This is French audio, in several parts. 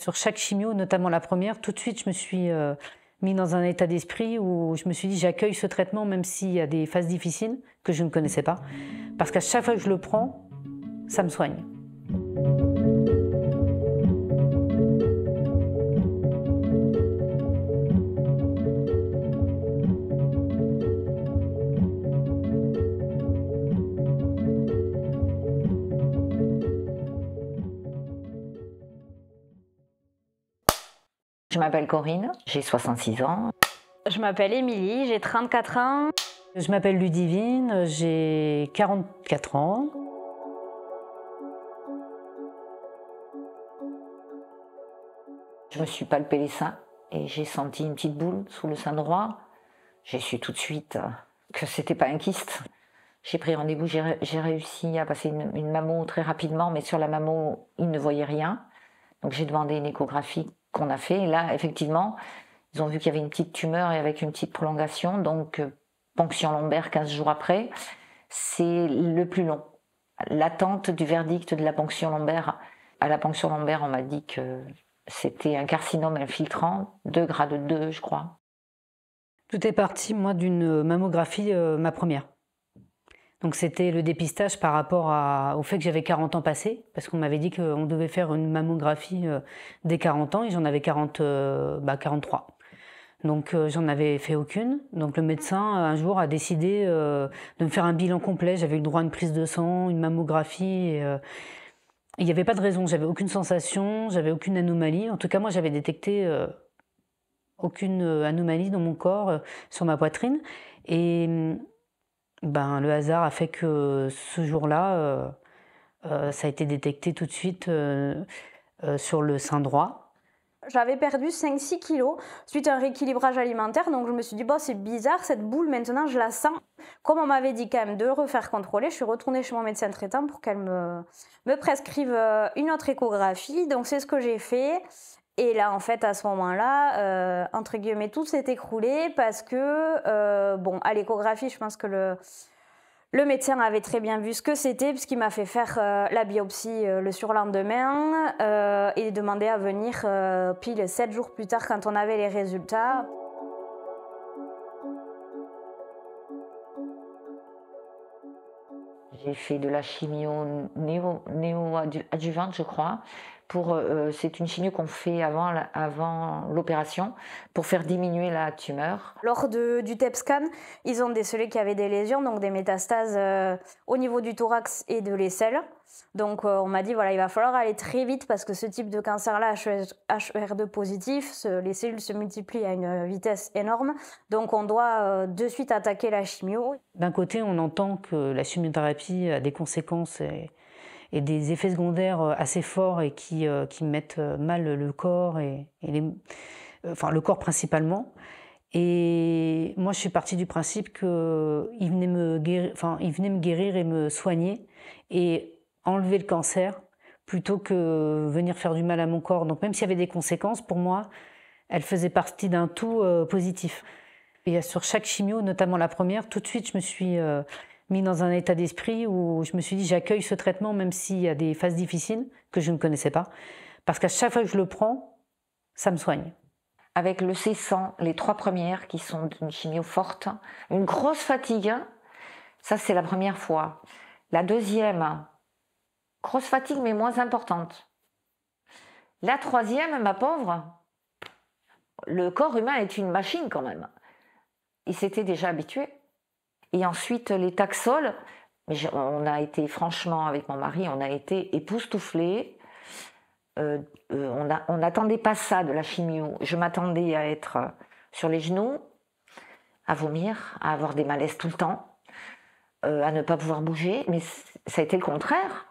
Sur chaque chimio, notamment la première, tout de suite, je me suis mis dans un état d'esprit où je me suis dit j'accueille ce traitement même s'il y a des phases difficiles que je ne connaissais pas. Parce qu'à chaque fois que je le prends, ça me soigne. Je m'appelle Corinne, j'ai 66 ans. Je m'appelle Émilie, j'ai 34 ans. Je m'appelle Ludivine, j'ai 44 ans. Je me suis palpé les seins et j'ai senti une petite boule sous le sein droit. J'ai su tout de suite que c'était pas un kyste. J'ai pris rendez-vous, j'ai réussi à passer une mammo très rapidement, mais sur la mammo, ils ne voyaient rien. Donc j'ai demandé une échographie qu'on a fait. Et là, effectivement, ils ont vu qu'il y avait une petite tumeur et avec une petite prolongation. Donc, ponction lombaire 15 jours après, c'est le plus long. L'attente du verdict de la ponction lombaire. À la ponction lombaire, on m'a dit que c'était un carcinome infiltrant, 2 grade 2, je crois. Tout est parti, moi, d'une mammographie, ma première. Donc c'était le dépistage par rapport au fait que j'avais 40 ans passés, parce qu'on m'avait dit qu'on devait faire une mammographie dès 40 ans, et j'en avais 43. Donc j'en avais fait aucune. Donc le médecin, un jour, a décidé de me faire un bilan complet. J'avais eu le droit à une prise de sang, une mammographie, et il n'y avait pas de raison, j'avais aucune sensation, j'avais aucune anomalie. En tout cas, moi, j'avais détecté aucune anomalie dans mon corps, sur ma poitrine. Et le hasard a fait que ce jour-là, ça a été détecté tout de suite sur le sein droit. J'avais perdu 5-6 kilos suite à un rééquilibrage alimentaire, donc je me suis dit, bon, c'est bizarre, cette boule, maintenant je la sens. Comme on m'avait dit quand même de refaire contrôler, je suis retournée chez mon médecin traitant pour qu'elle me prescrive une autre échographie, donc c'est ce que j'ai fait. Et là, en fait, à ce moment-là, entre guillemets, tout s'est écroulé parce que, à l'échographie, je pense que le médecin avait très bien vu ce que c'était, puisqu'il m'a fait faire la biopsie le surlendemain et demandé à venir pile 7 jours plus tard quand on avait les résultats. J'ai fait de la chimio néo-adjuvante, je crois. C'est une chimio qu'on fait avant l'opération pour faire diminuer la tumeur. Lors du TEP scan, ils ont décelé qu'il y avait des lésions, donc des métastases au niveau du thorax et de l'aisselle. Donc on m'a dit, voilà, il va falloir aller très vite parce que ce type de cancer-là, HER2 positif, les cellules se multiplient à une vitesse énorme. Donc on doit de suite attaquer la chimio. D'un côté, on entend que la chimiothérapie a des conséquences et des effets secondaires assez forts et qui mettent mal le corps, le corps principalement. Et moi, je suis partie du principe qu'il venait me guérir et me soigner et enlever le cancer plutôt que venir faire du mal à mon corps. Donc même s'il y avait des conséquences, pour moi, elles faisaient partie d'un tout positif. Et sur chaque chimio, notamment la première, tout de suite, je me suis mis dans un état d'esprit où je me suis dit j'accueille ce traitement même s'il y a des phases difficiles que je ne connaissais pas. Parce qu'à chaque fois que je le prends, ça me soigne. Avec le C100, les 3 premières qui sont d'une chimio forte, une grosse fatigue, ça c'est la première fois. La deuxième, grosse fatigue mais moins importante. La troisième, ma pauvre, le corps humain est une machine quand même. Il s'était déjà habitué. Et ensuite les Taxol, on a été franchement avec mon mari, on a été époustouflés. On n'attendait pas ça de la chimio. Je m'attendais à être sur les genoux, à vomir, à avoir des malaises tout le temps, à ne pas pouvoir bouger, mais ça a été le contraire.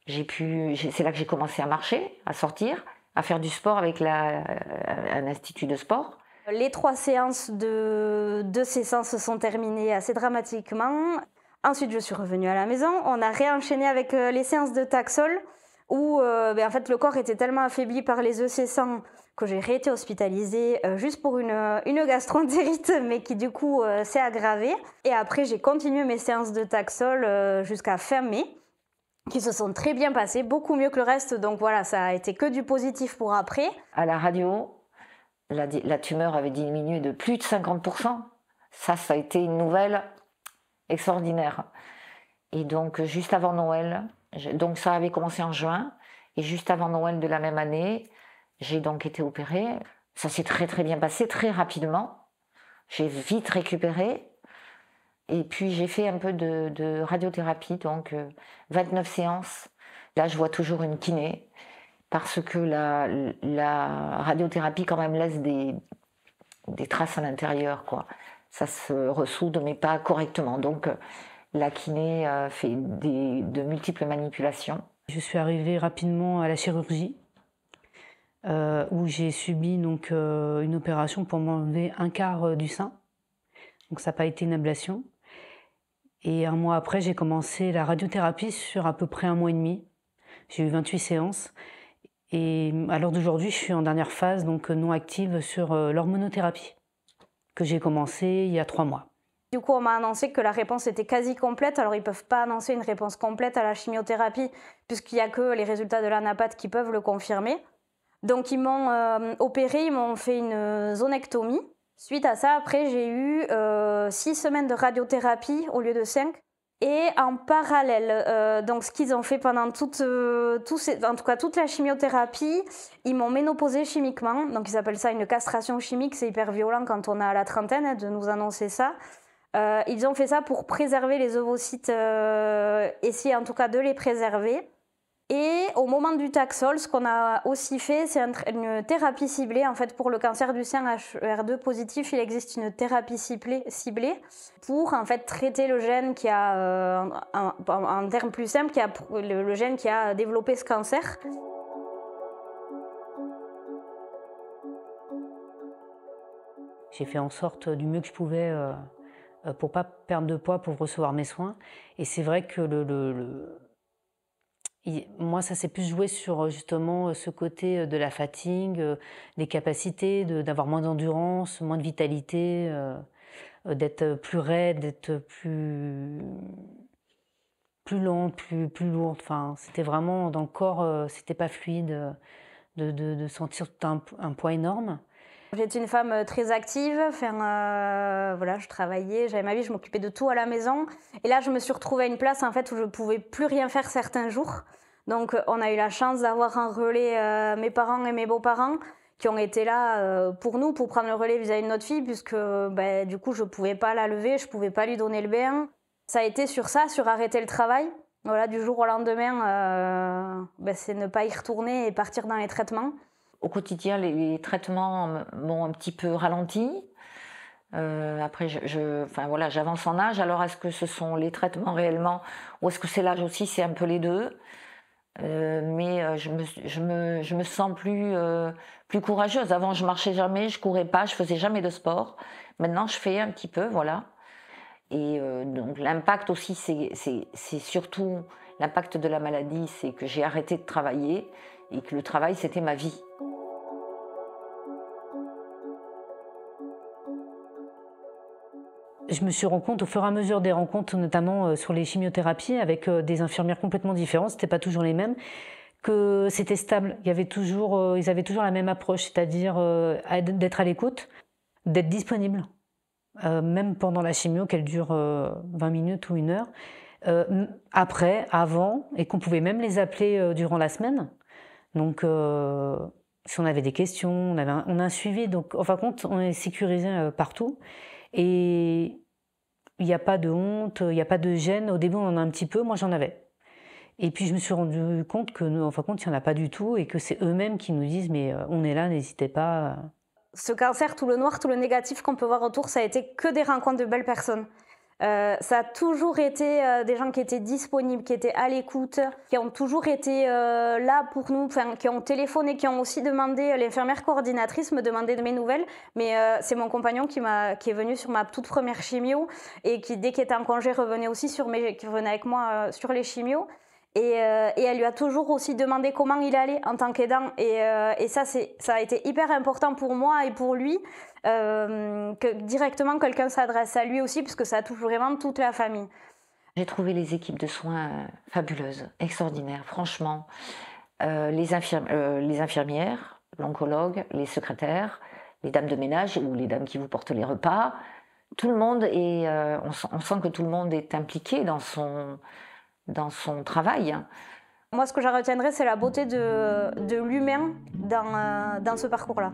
C'est là que j'ai commencé à marcher, à sortir, à faire du sport avec un institut de sport. Les 3 séances de C100 se sont terminées assez dramatiquement. Ensuite, je suis revenue à la maison. On a réenchaîné avec les séances de Taxol où en fait, le corps était tellement affaibli par les EC100 que j'ai réété hospitalisée juste pour une gastroentérite, mais qui du coup s'est aggravée. Et après, j'ai continué mes séances de Taxol jusqu'à fin mai. qui se sont très bien passées, beaucoup mieux que le reste. Donc voilà, ça a été que du positif pour après. À la radio, la tumeur avait diminué de plus de 50%. Ça a été une nouvelle extraordinaire. Et donc, juste avant Noël, donc ça avait commencé en juin, et juste avant Noël de la même année, j'ai donc été opérée. Ça s'est très très bien passé, très rapidement. J'ai vite récupéré. Et puis j'ai fait un peu de radiothérapie, donc 29 séances. Là, je vois toujours une kiné, parce que la radiothérapie quand même laisse des traces à l'intérieur, quoi. Ça se ressoude, mais pas correctement. Donc la kiné fait de multiples manipulations. Je suis arrivée rapidement à la chirurgie, où j'ai subi donc, une opération pour m'enlever un quart du sein. Donc ça n'a pas été une ablation. Et un mois après, j'ai commencé la radiothérapie sur à peu près un mois et demi. J'ai eu 28 séances. Et à l'heure d'aujourd'hui, je suis en dernière phase, donc non active, sur l'hormonothérapie, que j'ai commencé il y a 3 mois. Du coup, on m'a annoncé que la réponse était quasi complète. Alors, ils ne peuvent pas annoncer une réponse complète à la chimiothérapie, puisqu'il n'y a que les résultats de l'anapath qui peuvent le confirmer. Donc, ils m'ont opéré, ils m'ont fait une zonectomie. Suite à ça, après, j'ai eu 6 semaines de radiothérapie au lieu de 5. Et en parallèle, donc ce qu'ils ont fait pendant toute la chimiothérapie, ils m'ont ménopausé chimiquement. Donc, ils appellent ça une castration chimique. C'est hyper violent quand on a la trentaine de nous annoncer ça. Ils ont fait ça pour préserver les ovocytes, essayer en tout cas de les préserver. Et au moment du Taxol, ce qu'on a aussi fait, c'est une thérapie ciblée. En fait, pour le cancer du sein HER2 positif, il existe une thérapie ciblée pour en fait traiter le gène qui a, en termes plus simples, le gène qui a développé ce cancer. J'ai fait en sorte du mieux que je pouvais pour ne pas perdre de poids, pour recevoir mes soins. Et c'est vrai que moi, ça s'est plus joué sur justement ce côté de la fatigue, des capacités, d'avoir moins d'endurance, moins de vitalité, d'être plus raide, d'être plus lente, plus lourde. Enfin, c'était vraiment dans le corps, c'était pas fluide, de sentir un poids énorme. J'étais une femme très active, voilà, je travaillais, j'avais ma vie, je m'occupais de tout à la maison. Et là, je me suis retrouvée à une place en fait, où je ne pouvais plus rien faire certains jours. Donc, on a eu la chance d'avoir en relais mes parents et mes beaux-parents qui ont été là pour nous, pour prendre le relais vis-à-vis de notre fille, puisque du coup, je ne pouvais pas la lever, je ne pouvais pas lui donner le bain. Ça a été sur arrêter le travail. Voilà, du jour au lendemain, c'est ne pas y retourner et partir dans les traitements. Au quotidien, les traitements m'ont un petit peu ralenti. Après, voilà, j'avance en âge. Alors, est-ce que ce sont les traitements réellement ou est-ce que c'est l'âge aussi? C'est un peu les deux. Mais je me sens plus courageuse. Avant, je marchais jamais, je courais pas, je faisais jamais de sport. Maintenant, je fais un petit peu, voilà. Et donc, l'impact aussi, c'est surtout l'impact de la maladie, c'est que j'ai arrêté de travailler et que le travail, c'était ma vie. Je me suis rendu compte au fur et à mesure des rencontres, notamment sur les chimiothérapies, avec des infirmières complètement différentes, c'était pas toujours les mêmes, que c'était stable. Ils avaient toujours la même approche, c'est-à-dire d'être à l'écoute, d'être disponible, même pendant la chimio, qu'elle dure 20 minutes ou 1 heure. Après, avant, et qu'on pouvait même les appeler durant la semaine. Donc, si on avait des questions, on a un suivi. Donc, en fin de compte, on est sécurisé partout. Et il n'y a pas de honte, il n'y a pas de gêne. Au début, on en a un petit peu, moi j'en avais. Et puis je me suis rendu compte que, en fin de compte, il n'y en a pas du tout et que c'est eux-mêmes qui nous disent mais on est là, n'hésitez pas. Ce cancer, tout le noir, tout le négatif qu'on peut voir autour, ça a été que des rencontres de belles personnes. Ça a toujours été des gens qui étaient disponibles, qui étaient à l'écoute, qui ont toujours été là pour nous, qui ont téléphoné, qui ont aussi demandé, l'infirmière coordinatrice me demandait de mes nouvelles, mais c'est mon compagnon qui est venu sur ma toute première chimio et qui, dès qu'il était en congé, revenait aussi qui revenait avec moi sur les chimios. Et elle lui a toujours aussi demandé comment il allait en tant qu'aidant. Et ça a été hyper important pour moi et pour lui, que directement quelqu'un s'adresse à lui aussi, puisque ça touche vraiment toute la famille. J'ai trouvé les équipes de soins fabuleuses, extraordinaires, franchement. Les infirmières, l'oncologue, les secrétaires, les dames de ménage ou les dames qui vous portent les repas. Tout le monde est, on sent que tout le monde est impliqué dans son travail. Moi, ce que je retiendrai, c'est la beauté de l'humain dans ce parcours-là.